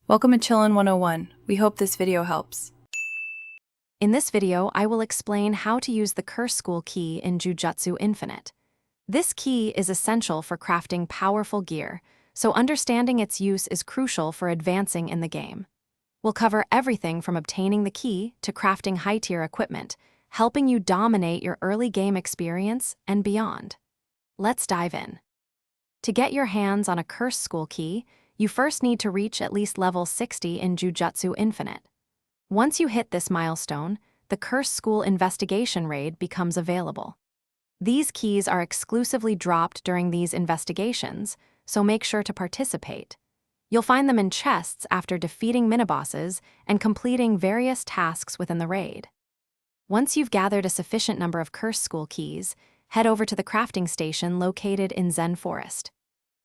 Welcome to Chillin' 101. We hope this video helps. In this video, I will explain how to use the Curse School key in Jujutsu Infinite. This key is essential for crafting powerful gear, so understanding its use is crucial for advancing in the game. We'll cover everything from obtaining the key to crafting high-tier equipment, helping you dominate your early game experience and beyond. Let's dive in. To get your hands on a Curse School key, you first need to reach at least level 60 in Jujutsu Infinite. Once you hit this milestone, the Curse School Investigation Raid becomes available. These keys are exclusively dropped during these investigations, so make sure to participate. You'll find them in chests after defeating minibosses and completing various tasks within the raid. Once you've gathered a sufficient number of Curse School keys, head over to the crafting station located in Zen Forest.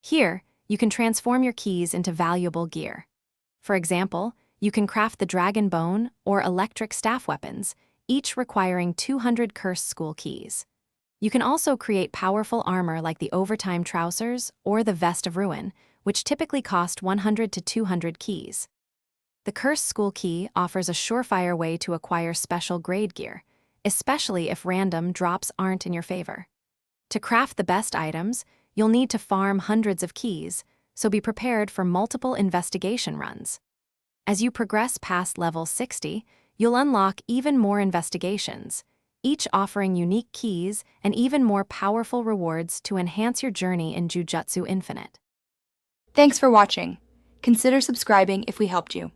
Here, you can transform your keys into valuable gear. For example, you can craft the Dragon Bone or Electric Staff weapons, each requiring 200 Curse School keys. You can also create powerful armor like the Overtime Trousers or the Vest of Ruin, which typically cost 100 to 200 keys. The Curse School key offers a surefire way to acquire special grade gear, especially if random drops aren't in your favor. To craft the best items, you'll need to farm hundreds of keys, so be prepared for multiple investigation runs. As you progress past level 60, you'll unlock even more investigations, each offering unique keys and even more powerful rewards to enhance your journey in Jujutsu Infinite. Thanks for watching. Consider subscribing if we helped you.